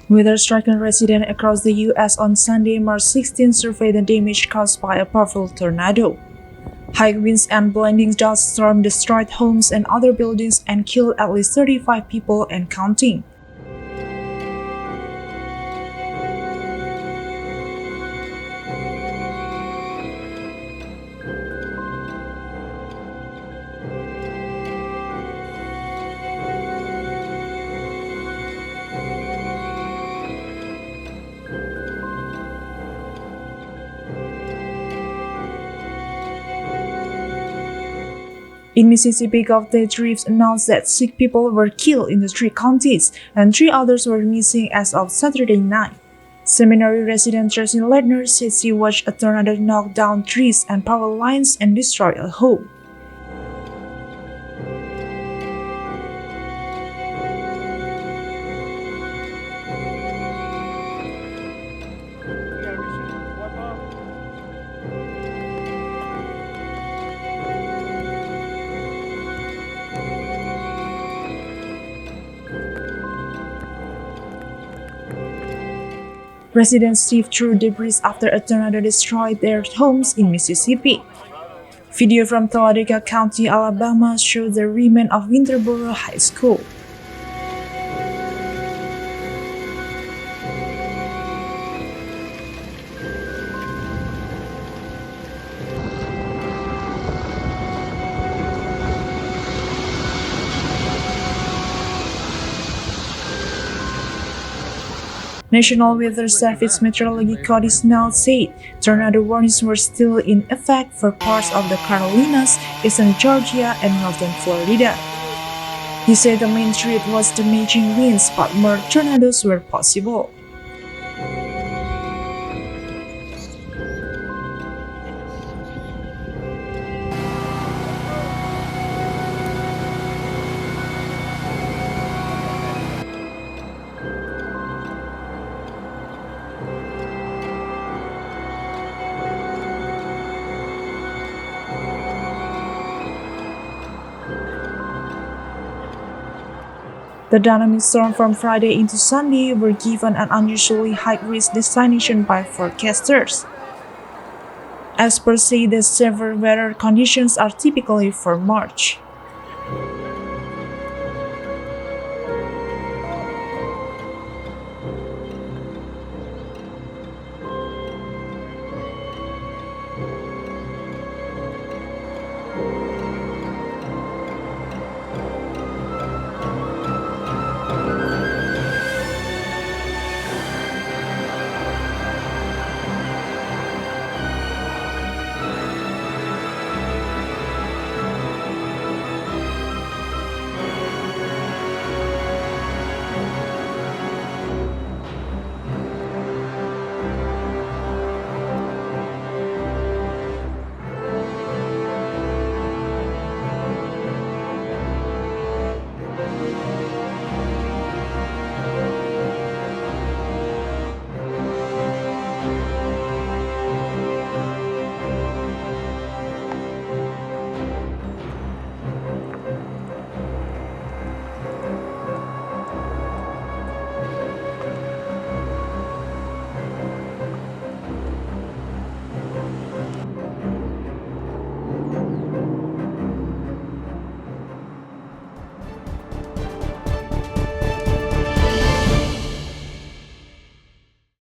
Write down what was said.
Weather-stricken residents across the U.S. on Sunday, March 16, surveyed the damage caused by a powerful tornado. High winds and blinding dust storm destroyed homes and other buildings and killed at least 35 people and counting. In Mississippi, Governor Reeves announced that 6 people were killed in the 3 counties and 3 others were missing as of Saturday night. Seminary resident Tracy Ledner said she watched a tornado knock down trees and power lines and destroy a home. Residents sift through debris after a tornado destroyed their homes in Mississippi. Video from Talladega County, Alabama showed the remains of Winterboro High School. National Weather Service Meteorology Cody Snell said tornado warnings were still in effect for parts of the Carolinas, eastern Georgia, and northern Florida. He said the main threat was damaging winds, but more tornadoes were possible. The dynamic storm from Friday into Sunday were given an unusually high-risk destination by forecasters. Experts say the severe weather conditions are typically for March.